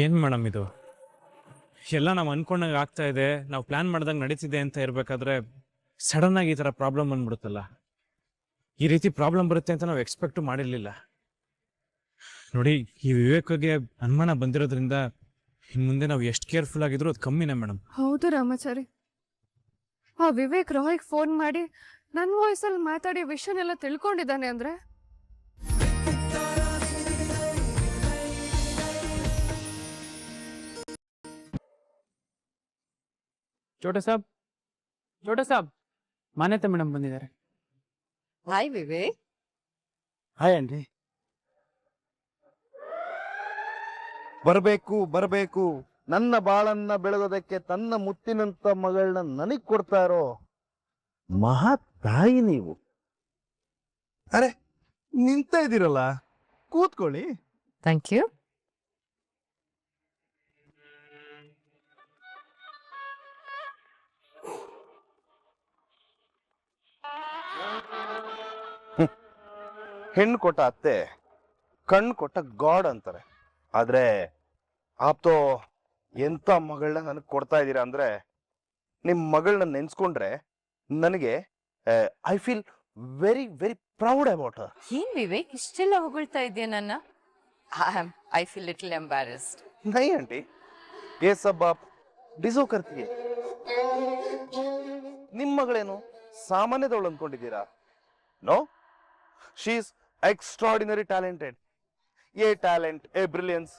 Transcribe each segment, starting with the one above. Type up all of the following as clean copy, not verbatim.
ಏನು ಮೇಡಮ್ ಇದು? ಎಲ್ಲ ನಾವು ಅನ್ಕೊಂಡಂಗೆ ಆಗ್ತಾ ಇದೆ, ನಾವು ಪ್ಲಾನ್ ಮಾಡ್ದಂಗೆ ನಡೀತಿದೆ ಅಂತ ಇರಬೇಕಾದ್ರೆ ಸಡನ್ ಆಗಿ ಈ ಥರ ಪ್ರಾಬ್ಲಮ್ ಬಂದ್ಬಿಡುತ್ತಲ್ಲ. ಈ ರೀತಿ ಪ್ರಾಬ್ಲಮ್ ಬರುತ್ತೆ ಅಂತ ನಾವು ಎಕ್ಸ್ಪೆಕ್ಟು ಮಾಡಿರಲಿಲ್ಲ. ನೋಡಿ, ಈ ವಿವೇಕ್ಗೆ ಅನುಮಾನ ಬಂದಿರೋದ್ರಿಂದ ಇನ್ನು ಮುಂದೆ ನಾವು ಎಷ್ಟು ಕೇರ್ಫುಲ್ ಆಗಿದ್ರು ಅದು ಕಮ್ಮಿನೇ ಮೇಡಮ್. ಹೌದು ರಾಮಾಚಾರಿ, ಆ ವಿವೇಕ್ ರಾಯ್ಗೆ ಫೋನ್ ಮಾಡಿ ನನ್ನ ವಾಯ್ಸಲ್ಲಿ ಮಾತಾಡಿ ವಿಷಯನೆಲ್ಲ ತಿಳ್ಕೊಂಡಿದ್ದಾನೆ ಅಂದ್ರೆ ಚೋಟ ಸಾಬ್ ಮಾನ್ಯತೆ ಮೇಡಮ್ ಬಂದಿದ್ದಾರೆ. ಹಾಯ್ ವಿವೇಕ್. Hi aunty. ಬರಬೇಕು ನನ್ನ ಬಾಳನ್ನ ಬೆಳಗೋದಕ್ಕೆ ತನ್ನ ಮುತ್ತಿನಂತ ಮಗಳನ್ನ ನನಗ್ ಕೊಡ್ತಾ ಇರೋ ಮಹಾ ತಾಯಿ ನೀವು. ಅರೆ, ನಿಂತ ಇದ್ದೀರಲ್ಲ, ಕೂತ್ಕೊಳ್ಳಿ. Thank you. ಹೆಣ್ಣು ಕೊಟ್ಟ ಅತ್ತೆ ಕಣ್ಣು ಕೊಟ್ಟ ಗಾಡ್ ಅಂತಾರೆ. ಆದ್ರೆ ಆಪ್ತೋ ಎಂತ ಮಗಳನ್ನ ನನಗೆ ಕೊಡ್ತಾ ಇದ್ದೀರಾ ಅಂದ್ರೆ, ನಿಮ್ ಮಗಳನ್ನ ನೆನ್ಸ್ಕೊಂಡ್ರೆ ನನಗೆ I feel very very proud about her. ಏನ್ ವಿವೇಕ್ ಇಷ್ಟೆಲ್ಲ ಹೊಗಳ್ತಾ ಇದೆಯಾ ನನ್ನ? I feel little embarrassed. नहीं आंटी, ये सब आप डिसो करती है. ನಿಮ್ಮ ಮಗಳೇನು ಸಾಮಾನ್ಯದವಳು ಅಂದ್ಕೊಂಡಿದ್ದೀರಾ? No, she is extraordinary talented. A talent, a brilliance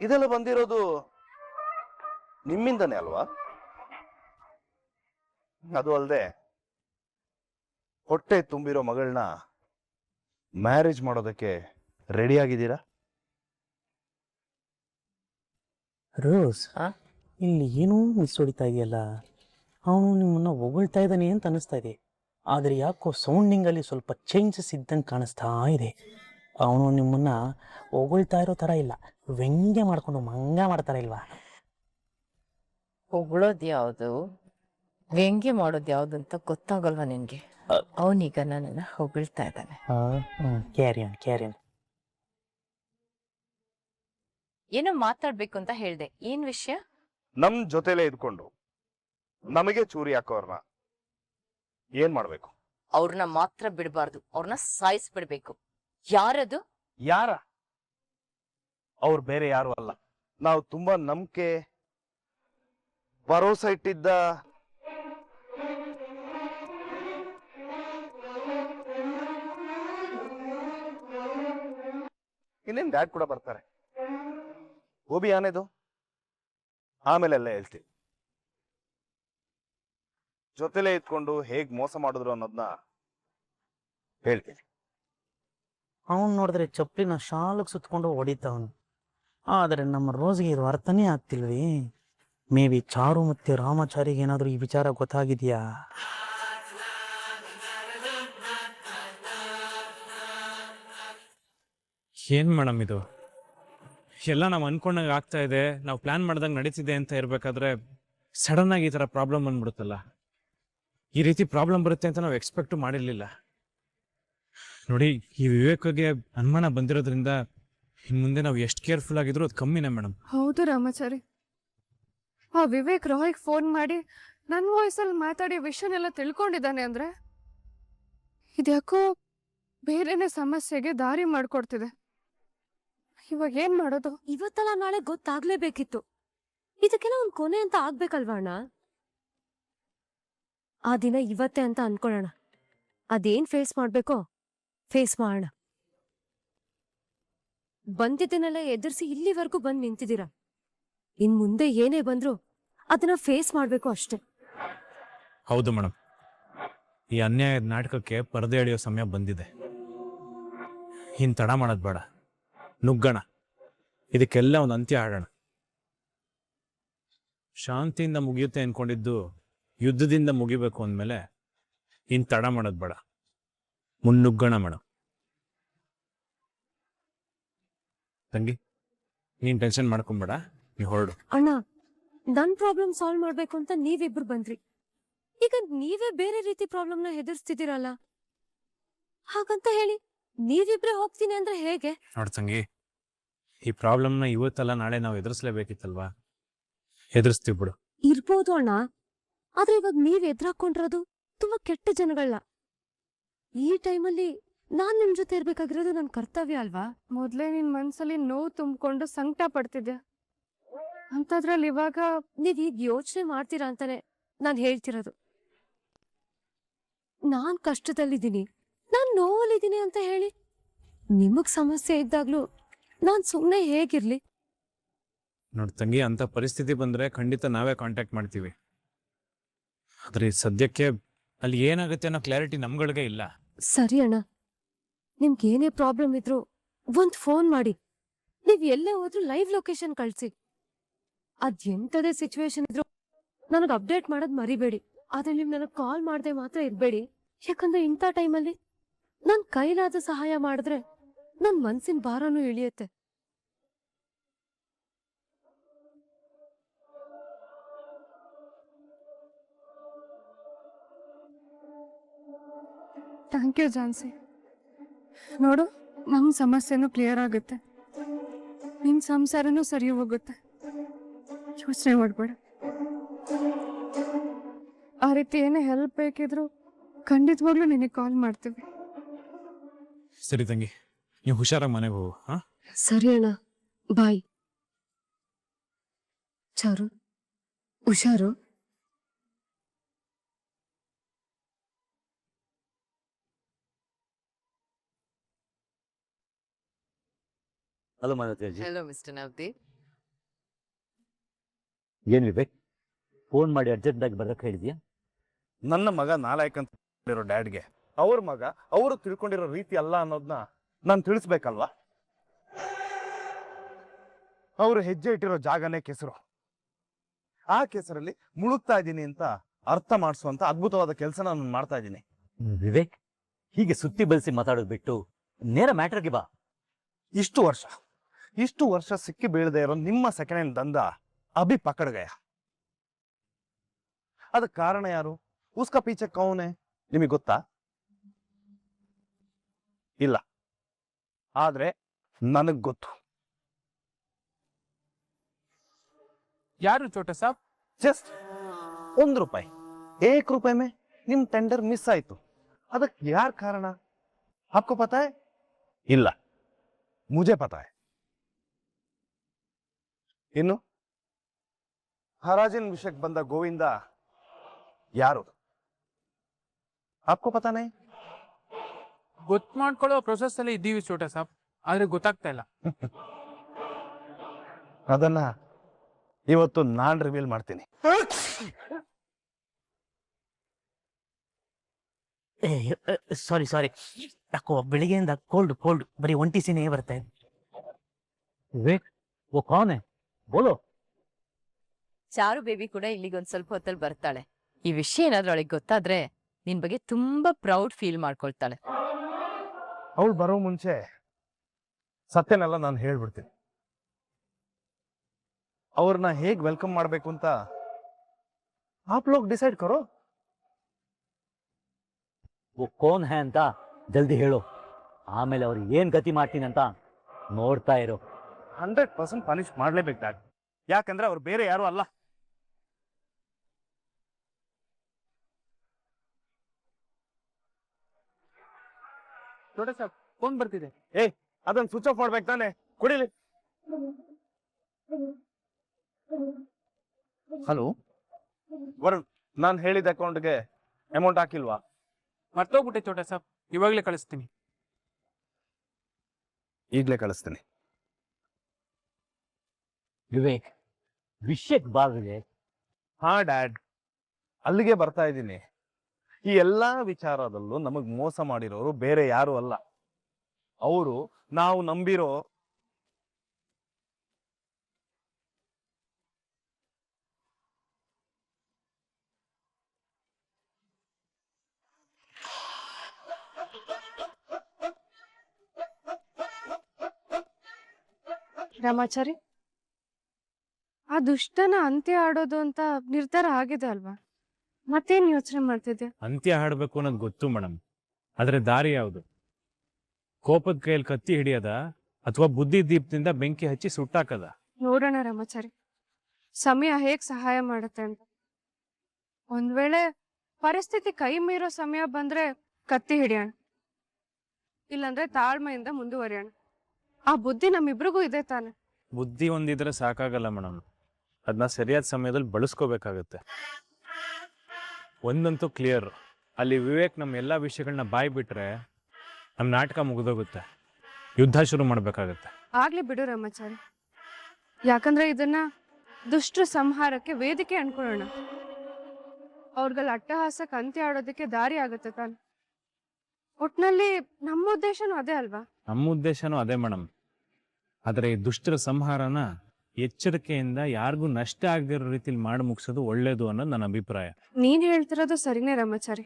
ಇದೆಲ್ಲ ಬಂದಿರೋದು ನಿಮ್ಮಿಂದನೇ ಅಲ್ವಾ? ಅದು ಅಲ್ಲದೆ ಹೊಟ್ಟೆ ತುಂಬಿರೋ ಮಗಳನ್ನ ಮ್ಯಾರೇಜ್ ಮಾಡೋದಕ್ಕೆ ರೆಡಿ ಆಗಿದ್ದೀರಾ? ರೋಸ್, ಹಾ? ಇಲ್ಲಿ ಏನೋ ಮಿಸ್ ಹೊಡಿತಾ ಇದೆಯಲ್ಲ. ಅವನು ನಿಮ್ಮನ್ನ ಹೊಗಳ್ತಾ ಇದ್ದಾನೆ ಅಂತ ಅನಿಸ್ತಾ ಇದೆ, ಆದರೆ ಯಾಕೋ ಸೌಂಡಿಂಗಲ್ಲಿ ಸ್ವಲ್ಪ ಚೇಂಜಸ್ ಇದ್ದಂಗೆ ಕಾಣಿಸ್ತಾ ಇದೆ. ಅವನು ನಿಮ್ಮನ್ನ ಹೊಗಳ್ತಾ ಇರೋ ಥರ ಇಲ್ಲ, ವ್ಯಂಗ್ಯ ಮಾಡ್ಕೊಂಡು ಮಂಗ ಮಾಡ್ತಾರ ಇಲ್ವಾ? ಹೊಗಳೋದು ಯಾವುದು, ವ್ಯಂಗ್ಯ ಮಾಡೋದು ಯಾವುದು ಅಂತ ಗೊತ್ತಾಗಲ್ವಾ ನಿನ್ಗೆ? ಅವನೀಗ ನನ್ನನ್ನ ಹೊಗಳ್ತಾ ಇದ್ದಾನೆ. ಕ್ಯಾರಿಯನ್. ಏನೋ ಮಾತಾಡ್ಬೇಕು ಅಂತ ಹೇಳ್ದೆ, ಏನ್ ವಿಷಯ? ನಮ್ ಜೊತೆಲೇ ಇದ್ಕೊಂಡು ನಮಗೆ ಚೂರಿ ಹಾಕೋರ್ನ ಏನ್ ಮಾಡ್ಬೇಕು? ಅವ್ರನ್ನ ಮಾತ್ರ ಬಿಡಬಾರ್ದು, ಅವ್ರನ್ನ ಸಾಯಿಸ್ಬಿಡ್ಬೇಕು. ಯಾರದು? ಯಾರ? ಅವ್ರು ಬೇರೆ ಯಾರು ಅಲ್ಲ, ನಾವು ತುಂಬಾ ನಂಬಿಕೆ ಭರೋಸೆ ಇಟ್ಟಿದ್ದ ಇನ್ನೇನ್ ಡ್ಯಾಡ್ ಕೂಡ ಬರ್ತಾರೆ. ಗೋಬಿ ಆನೆದು ಆಮೇಲೆಲ್ಲ ಹೇಳ್ತೀವಿ. ಜೊತೆಲೇ ಇದ್ಕೊಂಡು ಹೇಗ್ ಮೋಸ ಮಾಡಿದ್ರು ಅನ್ನೋದನ್ನ ಹೇಳ್ತೀನಿ. ಅವನು ನೋಡಿದ್ರೆ ಚಪ್ಪಲಿನ ಶಾಲಕ್ಕೆ ಸುತ್ಕೊಂಡು ಹೊಡಿತಾವನು, ಆದರೆ ನಮ್ಮ ರೋಸ್ಗೆ ಇದು ಅರ್ಥನೇ ಆಗ್ತಿಲ್ವೇ? ಮೇ ಬಿ ಚಾರು ಮತ್ತೆ ರಾಮಾಚಾರಿಗೆ ಏನಾದರೂ ಈ ವಿಚಾರ ಗೊತ್ತಾಗಿದೆಯಾ? ಏನು ಮೇಡಮ್ ಇದು? ಎಲ್ಲ ನಾವು ಅನ್ಕೊಂಡಂಗೆ ಆಗ್ತಾ ಇದೆ, ನಾವು ಪ್ಲಾನ್ ಮಾಡ್ದಂಗೆ ನಡೀತಿದೆ ಅಂತ ಇರಬೇಕಾದ್ರೆ ಸಡನ್ ಆಗಿ ಈ ಥರ ಪ್ರಾಬ್ಲಮ್ ಬಂದ್ಬಿಡುತ್ತಲ್ಲ. ಈ ರೀತಿ ಪ್ರಾಬ್ಲಮ್ ಬರುತ್ತೆ ಅಂತ ನಾವು ಎಕ್ಸ್ಪೆಕ್ಟು ಮಾಡಿರಲಿಲ್ಲ. ನೋಡಿ, ಈ ವಿವೇಕ್ಗೆ ಅನುಮಾನ ಬಂದಿರೋದ್ರಿಂದ ಇನ್ನು ಮುಂದೆ ನಾವು ಎಷ್ಟು ಕೇರ್ಫುಲ್ ಆಗಿದ್ರು ಅದು ಕಮ್ಮಿನೇ ಮೇಡಮ್. ಹೌದು ರಾಮಾಚಾರಿ, ಆ ವಿವೇಕ್ ರಾಯ್ಗೆ ಫೋನ್ ಮಾಡಿ ನನ್ನ ವಾಯ್ಸಲ್ಲಿ ಮಾತಾಡಿ ವಿಷಯನೆಲ್ಲ ತಿಳ್ಕೊಂಡಿದ್ದಾನೆ ಅಂದ್ರೆ ಇದ್ಯಾಕೋ ಬೇರೆನೆ ಸಮಸ್ಯೆಗೆ ದಾರಿ ಮಾಡ್ಕೊಡ್ತಿದೆ. ಇವಾಗ ಏನ್ ಮಾಡೋದು? ಇವತ್ತಲ್ಲ ನಾಳೆ ಗೊತ್ತಾಗ್ಲೇಬೇಕಿತ್ತು. ಇದಕ್ಕೆಲ್ಲ ಒಂದ್ ಕೊನೆ ಅಂತ ಆಗ್ಬೇಕಲ್ವಾ ಅಣ್ಣ? ಆ ದಿನ ಇವತ್ತೇ ಅಂತ ಅನ್ಕೊಳ್ಳೋಣ. ಅದೇನ್ ಫೇಸ್ ಮಾಡ್ಬೇಕೋ ಫೇಸ್ ಮಾಡೋಣ. ಬಂದಿದ್ದನ್ನೆಲ್ಲ ಎದುರಿಸಿ ಇಲ್ಲಿವರೆಗೂ ಬಂದ್ ನಿಂತಿದ್ದೀರಾ. ಇನ್ ಮುಂದೆ ಏನೇ ಬಂದ್ರು ಅದನ್ನ ಫೇಸ್ ಮಾಡ್ಬೇಕು ಅಷ್ಟೇ. ಹೌದು ಮೇಡಮ್, ಈ ಅನ್ಯಾಯದ ನಾಟಕಕ್ಕೆ ಪರದೆ ಎಳೆಯೋ ಸಮಯ ಬಂದಿದೆ. ಇನ್ನು ತಡ ಮಾಡೋದು ಬೇಡ, ನುಗ್ಗೋಣ, ಇದಕ್ಕೆಲ್ಲ ಒಂದು ಅಂತ್ಯ ಆಡೋಣ. ಶಾಂತಿಯಿಂದ ಮುಗಿಯುತ್ತೆ ಅನ್ಕೊಂಡಿದ್ದು ಯುದ್ಧದಿಂದ ಮುಗಿಬೇಕು ಅಂದಮೇಲೆ ಇನ್ನು ತಡ ಮಾಡೋದು ಬೇಡ, ಮುನ್ನುಗ್ಗೋಣ ಮೇಡಮ್. ತಂಗಿ, ನೀನು ಟೆನ್ಷನ್ ಮಾಡ್ಕೊಂಬೇಡ, ನೀವು ಹೊರಡು. ಅಣ್ಣ, ನನ್ ಪ್ರಾಬ್ಲಮ್ ಸಾಲ್ವ್ ಮಾಡ್ಬೇಕು ಅಂತ ನೀವಿಬ್ರು ಬಂದ್ರಿ. ಈಗ ನೀವೇ ಬೇರೆ ರೀತಿ ಪ್ರಾಬ್ಲಮ್ನ ಹೆದರ್ಸ್ತಿದ್ದೀರಲ್ಲ. ಹಾಗಂತ ಹೇಳಿ ನೀವಿಬ್ರೆ ಹೋಗ್ತೀನಿ ಅಂದ್ರೆ ಹೇಗೆ? ನೋಡ್ ತಂಗಿ, ಈ ಪ್ರಾಬ್ಲಮ್ನ ಇವತ್ತಲ್ಲ ನಾಳೆ ನಾವು ಎದುರಿಸ್ಲೇಬೇಕಿತ್ತಲ್ವಾ? ಎದುರಿಸ್ತೀವಿ ಬಿಡು. ಇರ್ಬೋದು ಅಣ್ಣ, ಆದ್ರೆ ಇವಾಗ ನೀವ್ ಎದ್ರಾಕೊಂಡಿರೋದು ತುಂಬಾ ಕೆಟ್ಟ ಜನಗಳನ್ನ. ಈ ಟೈಮಲ್ಲಿ ನಾನ್ ನಿಮ್ ಜೊತೆ ಇರ್ಬೇಕಾಗಿರೋದು ನನ್ ಕರ್ತವ್ಯ ಅಲ್ವಾ? ಮೊದ್ಲೇ ನಿನ್ ಮನ್ಸಲ್ಲಿ ನೋವು ತುಂಬಿಕೊಂಡು ಸಂಕಟ ಪಡ್ತಿದ್ಯಾ, ಅಂತದ್ರಲ್ಲಿ ಇವಾಗ ನೀವ್ ಈಗ ಯೋಚನೆ ಮಾಡ್ತೀರಾ ಅಂತಾನೆ ನಾನ್ ಹೇಳ್ತಿರೋದು. ನಾನ್ ಕಷ್ಟದಲ್ಲಿದ್ದೀನಿ, ನಾನ್ ನೋವಲ್ಲಿದ್ದೀನಿ ಅಂತ ಹೇಳಿ ನಿಮಗ್ ಸಮಸ್ಯೆ ಇದ್ದಾಗ್ಲೂ ನಾನ್ ಸುಮ್ನೆ ಹೇಗಿರ್ಲಿ? ನೋಡ್ ತಂಗಿ, ಅಂತ ಪರಿಸ್ಥಿತಿ ಬಂದ್ರೆ ಖಂಡಿತ ನಾವೇ ಕಾಂಟ್ಯಾಕ್ಟ್ ಮಾಡ್ತೀವಿ. ಆದ್ರೆ ಸದ್ಯಕ್ಕೆ ಅಲ್ಲಿ ಏನಾಗುತ್ತೆ ಅನ್ನೋ ಕ್ಲಾರಿಟಿ ನಮ್ಗಳಿಗೆ ಇಲ್ಲ. ಸರಿ ಅಣ್ಣ, ನಿಮ್ಗೆ ಏನೇ ಪ್ರಾಬ್ಲಮ್ ಇದ್ರು ಒಂದ್ ಫೋನ್ ಮಾಡಿ. ನೀವ್ ಎಲ್ಲೇ ಹೋದ್ರು ಲೈವ್ ಲೊಕೇಶನ್ ಕಳ್ಸಿ. ಅದ್ ಎಂತದೇ ಸಿಚುವೇಶನ್ ಇದ್ರು ನನಗ್ ಅಪ್ಡೇಟ್ ಮಾಡೋದ್ ಮರಿಬೇಡಿ. ಆದ್ರೆ ನೀವ್ ನನಗ್ ಕಾಲ್ ಮಾಡ್ದೆ ಮಾತ್ರ ಇರ್ಬೇಡಿ. ಯಾಕಂದ್ರೆ ಇಂಥ ಟೈಮಲ್ಲಿ ನನ್ ಕೈಲಾದ ಸಹಾಯ ಮಾಡಿದ್ರೆ ನನ್ ಮನ್ಸಿನ ಭಾರನೂ ಇಳಿಯುತ್ತೆ. Thank you Jansi. ನೋಡು, ನಮ್ಮ ಸಮಸ್ಯೆನೂ ಕ್ಲಿಯರ್ ಆಗುತ್ತೆ, ನಿನ್ನ ಸಂಸಾರನೂ ಸರಿ ಹೋಗುತ್ತೆ. ಯೋಚನೆ ಮಾಡಬೇಡ. ಆ ರೀತಿ ಏನೇ ಹೆಲ್ಪ್ ಬೇಕಿದ್ರು ಖಂಡಿತವಾಗ್ಲೂ ನಿನಗೆ ಕಾಲ್ ಮಾಡ್ತೀವಿ. ಸರಿ ತಂಗಿ, ನೀವು ಹುಷಾರಾಗಿ ಮನೆಗೆ ಹೋಗು. ಹಾ, ಸರಿ ಅಣ್ಣ, ಬಾಯ್. ಚಾರು, ಹುಷಾರು. Hello Malathi. Hello mister Navdeep. ಏನ್ ವಿವೇಕ್, ಫೋನ್ ಮಾಡಿ ಅರ್ಜೆಂಟಾಗಿ ಬರಕ್ಕೆ ಹೇಳಿದ್ಯಾ? ನನ್ನ ಮಗ ನಾಲಾಯಕ್ ಅಂತ ಇರೋ ಡ್ಯಾಡ್ಗೆ ಅವ್ರ ಮಗ ಅವರು ತಿಳ್ಕೊಂಡಿರೋ ರೀತಿ ಅಲ್ಲ ಅನ್ನೋದನ್ನ ನಾನು ತಿಳಿಸ್ಬೇಕಲ್ವಾ? ಅವರು ಹೆಜ್ಜೆ ಇಟ್ಟಿರೋ ಜಾಗನೇ ಕೆಸರು. ಆ ಕೆಸರಲ್ಲಿ ಮುಳುಗ್ತಾ ಇದ್ದೀನಿ ಅಂತ ಅರ್ಥ ಮಾಡಿಸುವಂತ ಅದ್ಭುತವಾದ ಕೆಲಸ ನಾನು ಮಾಡ್ತಾ ಇದ್ದೀನಿ. ವಿವೇಕ್, ಹೀಗೆ ಸುತ್ತಿ ಬಳಸಿ ಮಾತಾಡೋದು ಬಿಟ್ಟು ನೇರ ಮ್ಯಾಟ್ರಿಗೆ ಬಾ. ಇಷ್ಟು ವರ್ಷ ಸಿಕ್ಕಿ ಬೀಳದೆ ಇರೋ ನಿಮ್ಮ ಸೆಕೆಂಡ್ ಹ್ಯಾಂಡ್ ದಂಧ ಅಭಿ ಪಕಡ್ ಗಯ. ಅದಕ್ಕೆ ಕಾರಣ ಯಾರು? ಉಸ್ಕಾ ಪೀಚೆ ಕೌನೆ ನಿಮಗೆ ಗೊತ್ತಾ? ಇಲ್ಲ, ಆದ್ರೆ ನನಗ್ ಗೊತ್ತು. ಯಾರು ಚೋಟ ಸಾಬ್? ಜಸ್ಟ್ ₹1, ₹1 में ನಿಮ್ ಟೆಂಡರ್ ಮಿಸ್ ಆಯ್ತು. ಅದಕ್ಕೆ ಯಾರ್ ಕಾರಣ? आपको पता है? ಇಲ್ಲ, ಮುझे पता है. ಇನ್ನು ಹರಾಜಿನ ವಿಷಯಕ್ಕೆ ಬಂದ ಗೋವಿಂದ ಯಾರು? आपको पता नहीं? ಗೊತ್ತು ಮಾಡ್ಕೊಳ್ಳೋ ಪ್ರೊಸೆಸ್ ಅಲ್ಲಿ ಇದ್ದೀವಿ ಚೋಟ ಸಾಬ್, ಆದ್ರೆ ಗೊತ್ತಾಗ್ತಾ ಇಲ್ಲ. ಅದನ್ನ ಇವತ್ತು ನಾನ್ ರಿವೀಲ್ ಮಾಡ್ತೀನಿ. ಸಾರಿ ಸಾರಿ, ಯಾಕೋ ಬೆಳಿಗ್ಗೆಯಿಂದ ಕೋಲ್ಡ್ ಬರೀ ಒಂಟಿಸಿನೇ ಬರ್ತಾ ಇದೆ. ವಿವೇಕ್, ಓ ಕೌನ್ ಹೈ ಬೋಲೋ. ಚಾರು ಬೇಬಿ ಕೂಡ ಇಲ್ಲಿಗೆ ಒಂದ್ ಸ್ವಲ್ಪ ಹೊತ್ತಲ್ಲಿ ಬರ್ತಾಳೆ. ಈ ವಿಷಯ ಏನಾದ್ರೂ ಅವಳಿಗೆ ಗೊತ್ತಾದ್ರೆ ನಿನ್ ಬಗ್ಗೆ ತುಂಬಾ ಪ್ರೌಡ್ ಫೀಲ್ ಮಾಡ್ಕೊಳ್ತಾಳೆ. ಅವಳು ಬರೋ ಮುಂಚೆ ಸತ್ಯನೆಲ್ಲ ನಾನು ಹೇಳ್ಬಿಡ್ತೀನಿ. ಅವ್ರನ್ನ ಹೇಗ್ ವೆಲ್ಕಮ್ ಮಾಡ್ಬೇಕು ಅಂತ ಆಪ್ ಲೋಗ್ ಡಿಸೈಡ್ ಕರೋ. ಓ ಕೌನ್ ಹೈ ಅಂತ ಜಲ್ದಿ ಹೇಳು, ಆಮೇಲೆ ಅವ್ರಿಗೆ ಏನ್ ಗತಿ ಮಾಡ್ತೀನಿ ಅಂತ ನೋಡ್ತಾ ಇರೋ. 100% ಪನಿಷ್ ಮಾಡ್ಲೇಬೇಕು ಡ್ಯಾಡ್, ಯಾಕಂದ್ರೆ ಅವ್ರು ಬೇರೆ ಯಾರು ಅಲ್ಲ. ಚೋಟ ಸಾಬ್, ಫೋನ್ ಬರ್ತಿದೆ. ಅದನ್ನ ಸ್ವಿಚ್ ಆಫ್ ಮಾಡ್ಬೇಕು ತಾನೆ, ಕುಡಿಲಿ. ಹಲೋ ವರುಣ್, ನಾನು ಹೇಳಿದ ಅಕೌಂಟ್ಗೆ ಅಮೌಂಟ್ ಹಾಕಿಲ್ವಾ? ಮರ್ತೋಗ್ಬಿಟ್ಟೆ ಚೋಟ ಸಾಬ್, ಇವಾಗ್ಲೇ ಕಳಿಸ್ತೀನಿ. ಈಗ್ಲೇ ಕಳಿಸ್ತೀನಿ. ವಿವೇಕ್, ವಿಷಯಕ್ಕೆ ಬಾ ವಿವೇಕ್. ಹಾ ಡ್ಯಾಡ್, ಅಲ್ಲಿಗೆ ಬರ್ತಾ ಇದ್ದೀನಿ. ಈ ಎಲ್ಲಾ ವಿಚಾರದಲ್ಲೂ ನಮಗ್ ಮೋಸ ಮಾಡಿರೋರು ಬೇರೆ ಯಾರು ಅಲ್ಲ. ಅವರು ನಾವು ನಂಬಿರೋ ರಾಮಾಚಾರಿ, ಆ ದುಷ್ಟನ ಅಂತ್ಯ ಆಡೋದು ಅಂತ ನಿರ್ಧಾರ ಆಗಿದೆ ಅಲ್ವಾ? ಮತ್ತೇನ್ ಯೋಚನೆ ಮಾಡ್ತಿದ್ದೆ? ಅಂತ್ಯ ಹಾಡಬೇಕು ಅನ್ನೋದು ಗೊತ್ತು ಮೇಡಮ್, ಆದ್ರೆ ದಾರಿ ಯಾವುದು? ಕೋಪದ ಕೈಯಲ್ಲಿ ಕತ್ತಿ ಹಿಡಿಯೋದ ಅಥವಾ ಬುದ್ಧಿ ದೀಪದಿಂದ ಬೆಂಕಿ ಹಚ್ಚಿ ಸುಟ್ಟಾಕದ? ನೋಡೋಣ ರಾಮಾಚಾರಿ, ಸಮಯ ಹೇಗ್ ಸಹಾಯ ಮಾಡುತ್ತೆ ಅಂತ. ಒಂದ್ ವೇಳೆ ಪರಿಸ್ಥಿತಿ ಕೈ ಮೀರೋ ಸಮಯ ಬಂದ್ರೆ ಕತ್ತಿ ಹಿಡಿಯೋಣ, ಇಲ್ಲಾಂದ್ರೆ ತಾಳ್ಮೆಯಿಂದ ಮುಂದುವರಿಯೋಣ. ಆ ಬುದ್ಧಿ ನಮ್ಮಿಬ್ರಿಗೂ ಇದೆ ತಾನೆ. ಬುದ್ಧಿ ಒಂದಿದ್ರೆ ಸಾಕಾಗಲ್ಲ ಮೇಡಮ್, ಅದನ್ನ ಸರಿಯಾದ ಸಮಯದಲ್ಲಿ ಬಳಸ್ಕೋಬೇಕಾಗತ್ತೆ. ಒಂದಂತೂ ಕ್ಲಿಯರ್, ಅಲ್ಲಿ ವಿವೇಕ್ ನಮ್ಮ ಎಲ್ಲ ವಿಷಯಗಳನ್ನ ಬಾಯಿ ಬಿಟ್ರೆ ನಮ್ಮ ನಾಟಕ ಮುಗಿದೋಗುತ್ತೆ, ಯುದ್ಧ ಶುರು ಮಾಡಬೇಕಾಗತ್ತೆ. ಆಗ್ಲಿ ಬಿಡು ರಾಮಾಚಾರಿ, ಯಾಕಂದ್ರೆ ಇದನ್ನ ದುಷ್ಟರ ಸಂಹಾರಕ್ಕೆ ವೇದಿಕೆ ಅನ್ಕೊಳ್ಳೋಣ. ಅವ್ರಿಗೆಲ್ಲ ಅಟ್ಟಹಾಸಕ್ಕೆ ಅಂತ್ಯ ಆಡೋದಕ್ಕೆ ದಾರಿ ಆಗುತ್ತೆ ತಾನೆ. ಒಟ್ನಲ್ಲಿ ನಮ್ಮ ಉದ್ದೇಶನೂ ಅದೇ ಅಲ್ವಾ? ನಮ್ಮ ಉದ್ದೇಶನೂ ಅದೇ ಮೇಡಮ್. ಆದರೆ ಈ ದುಷ್ಟರ ಸಂಹಾರನ ಎಚ್ಚರಿಕೆಯಿಂದ ಯಾರಿಗೂ ನಷ್ಟ ಆಗದಿರೋ ರೀತಿಲಿ ಮಾಡಿ ಮುಗಿಸೋದು ಒಳ್ಳೇದು ಅನ್ನೋದು ನನ್ನ ಅಭಿಪ್ರಾಯ. ನೀನ್ ಹೇಳ್ತಿರೋದು ಸರಿನೇ ರಾಮಾಚಾರಿ.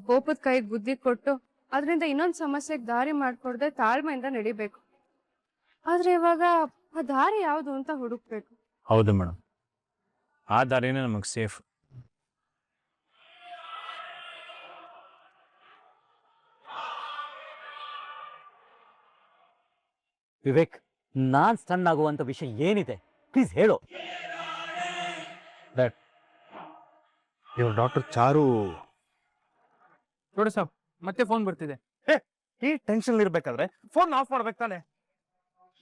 ಕೋಪದ ಕೈಗೆ ಬುದ್ಧಿ ಕೊಟ್ಟು ಅದರಿಂದ ಇನ್ನೊಂದು ಸಮಸ್ಯೆಗೆ ದಾರಿ ಮಾಡ್ಕೊಡ್ದೆ ತಾಳ್ಮೆಯಿಂದ ನಡಿಬೇಕು. ಆದ್ರೆ ಇವಾಗ ಆ ದಾರಿ ಯಾವುದು ಅಂತ ಹುಡುಕ್ಬೇಕು. ಹೌದು ಮೇಡಮ್, ಆ ದಾರಿನೇ ನಮಗೆ ಸೇಫ್. ವಿವೇಕ್, ನಾನ್ ಸ್ಟನ್ ಆಗುವಂತ ವಿಷಯ ಏನಿದೆ ಪ್ಲೀಸ್ ಹೇಳು. ಇವ್ರು ಡಾಕ್ಟರ್ ಚಾರು ನೋಡಿ ಸಾಬ್, ಮತ್ತೆ ಫೋನ್ ಬರ್ತಿದೆ. ಈ ಟೆನ್ಷನ್ ಇರ್ಬೇಕಾದ್ರೆ ಫೋನ್ ಆಫ್ ಮಾಡ್ಬೇಕು ತಾನೆ.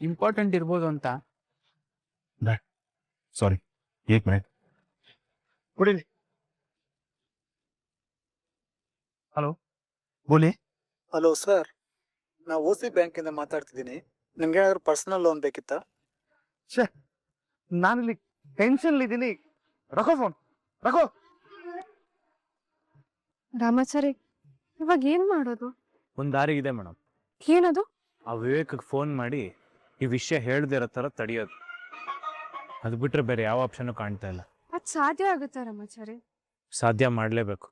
ಇಂಪಾರ್ಟೆಂಟ್ ಇರ್ಬೋದು ಅಂತ. ಸಾರಿ, ಏಕ್ ಮಿನಿಟ್ ಕುಡೀಲಿ. ಹಲೋ, ಬೋಲಿ. ಹಲೋ ಸರ್, ನಾವು OC ಬ್ಯಾಂಕಿಂದ ಮಾತಾಡ್ತಿದ್ದೀನಿ. ನಿಮ್ಗೆ ಏನಾದ್ರು ಪರ್ಸನಲ್ ಲೋನ್ ಬೇಕಿತ್ತಾ? ನಾನಿಲ್ಲಿ ಟೆನ್ಷನ್ ಇದ್ದೀನಿ. ರಕೋ ಫೋನ್, ರಕೋ. ರಾಮಾಚಾರಿ, ಇವಾಗ ಏನ್ ಮಾಡೋದು? ಒಂದು ದಾರಿ ಇದೆ ಮೇಡಮ್. ಏನದು? ಆ ವಿವೇಕ್ಗೆ ಫೋನ್ ಮಾಡಿ ಈ ವಿಷಯ ಹೇಳ್ದೇ ಇರೋ ಥರ ತಡೆಯೋದು. ಅದು ಬಿಟ್ರೆ ಬೇರೆ ಯಾವ ಆಪ್ಷನ್ನು ಕಾಣ್ತಾ ಇಲ್ಲ. ಅದ್ ಸಾಧ್ಯ ಆಗುತ್ತಾ ರಾಮಾಚಾರಿ? ಸಾಧ್ಯ ಮಾಡಲೇಬೇಕು.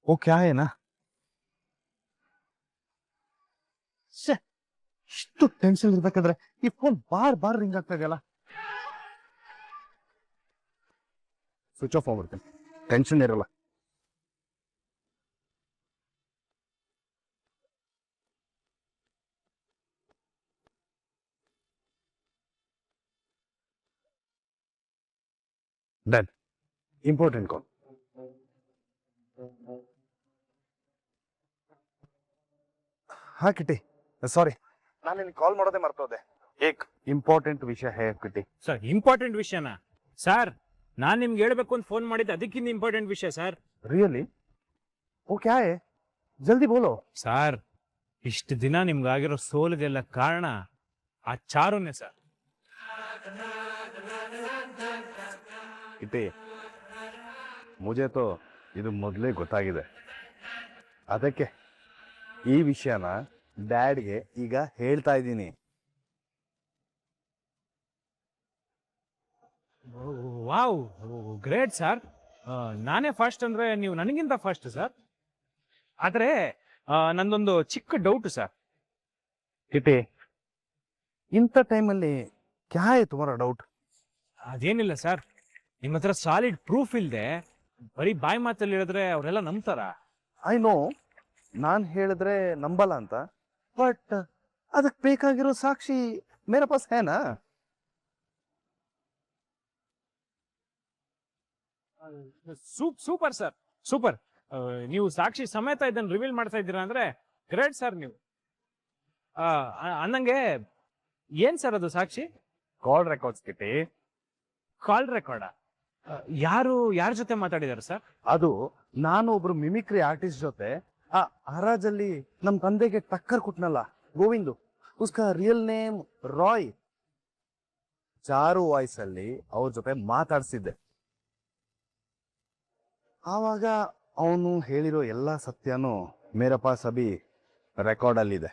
ಓ ಕ್ಯಾ ಏನಾ? ಇಷ್ಟು ಟೆನ್ಷನ್ ಇರ್ಬೇಕಾದ್ರೆ ಈ ಫೋನ್ ಬಾರ್ ರಿಂಗ್ ಆಗ್ತಾ ಇದೆಯಲ್ಲ. ಸ್ವಿಚ್ ಆಫ್ ಆಗ್ಬಿಡ್ತೀನಿ, ಟೆನ್ಷನ್ ಇರಲ್ಲ. ಡನ್. Important call. ಹಾ ಕಿಟ್ಟಿ, ಸಾರಿ, ನಾನು ನಿನ್ಗೆ ಕಾಲ್ ಮಾಡೋದೇ ಮರ್ತೋದೆ. ಏಕ್ ಇಂಪಾರ್ಟೆಂಟ್ ವಿಷಯ ಹೇ ಕಿಟ್ಟಿ. ಸರ್, ಇಂಪಾರ್ಟೆಂಟ್ ವಿಷಯನಾ? ಸರ್, ನಾನು ನಿಮ್ಗೆ ಹೇಳ್ಬೇಕು ಅಂತ ಫೋನ್ ಮಾಡಿದ್ದೆ, ಅದಕ್ಕಿಂತ ಇಂಪಾರ್ಟೆಂಟ್ ವಿಷಯ ಸರ್. ರಿಯಲಿ? ಓ ಕ್ಯಾ ಹೇ? ಜಲ್ದಿ ಬೋಲೋ. ಸರ್, ಇಷ್ಟು ದಿನ ನಿಮ್ಗಾಗಿರೋ ಸೋಲಿದೆಲ್ಲ ಕಾರಣ ಆ ಚಾರುನೇ ಸರ್. ಕಿಟ್ಟಿ, ಮುಜೆ ತೋ ಇದು ಮೊದಲೇ ಗೊತ್ತಾಗಿದೆ. ಅದಕ್ಕೆ ಈ ವಿಷಯನ ಡ್ಯಾಡ್ಗೆ ಈಗ ಹೇಳ್ತಾ ಇದ್ದೀನಿ. Wow, great sir. ನಾನೇ ಫಸ್ಟ್ ಅಂದ್ರೆ ನೀವು ನನಗಿಂತ ಫಸ್ಟ್ ಸರ್. ಆದರೆ ನಂದೊಂದು ಚಿಕ್ಕ ಡೌಟ್ ಸರ್. ಕಿಟ್ಟಿ, ಇಂಥ ಟೈಮಲ್ಲಿ ಕ್ಯಾ ಹೇ ತುಮಾರ ಡೌಟ್? ಅದೇನಿಲ್ಲ ಸರ್, ನಿಮ್ಮ ಹತ್ರ ಸಾಲಿಡ್ ಪ್ರೂಫ್ ಇಲ್ಲದೆ ಬರೀ ಬಾಯಿ ಮಾತಲ್ಲಿ ಹೇಳಿದ್ರೆ ಅವರೆಲ್ಲ ನಂಬ್ತಾರ? ಐ ನೋ, ನಾನು ಹೇಳಿದ್ರೆ ನಂಬಲ್ಲ ಅಂತ, ಬಟ್ ಅದಕ್ಕೆ ಬೇಕಾಗಿರೋ ಸಾಕ್ಷಿ ಮೇರಾ ಪಾಸ್ ಹೇನಾ? Super sir, super. ನೀವು ಸಾಕ್ಷಿ ಸಮೇತ ಇದನ್ನು ರಿವೀಲ್ ಮಾಡ್ತಾ ಇದ್ದೀರಾ ಅಂದ್ರೆ ಗ್ರೇಟ್ ಸರ್ ನೀವು. ಅನ್ನಂಗೆ ಏನ್ ಸರ್ ಅದು ಸಾಕ್ಷಿ? Call records Kitty. Call record? ಯಾರ ಜೊತೆ ಮಾತಾಡಿದಾರೆ ಸರ್? ಅದು ನಾನು ಒಬ್ರು ಮಿಮಿಕ್ರಿ ಆರ್ಟಿಸ್ಟ್ ಜೊತೆ ಆ ಹರಾಜಲ್ಲಿ ನಮ್ ತಂದೆಗೆ ಟಕ್ಕರ್ ಕೊಟ್ನಲ್ಲ ಗೋವಿಂದು, ಉಸ್ಕಾ ರಿಯಲ್ ನೇಮ್ ರಾಯ್. ಚಾರು ವಾಯ್ಸ್ ಅಲ್ಲಿ ಅವ್ರ ಜೊತೆ ಮಾತಾಡ್ಸಿದ್ದೆ. ಆವಾಗ ಅವನು ಹೇಳಿರೋ ಎಲ್ಲಾ ಸತ್ಯನೂ ಮೇರಾ ಪಾಸ್ ಅಭಿ ರೆಕಾರ್ಡ್ ಅಲ್ಲಿದೆ.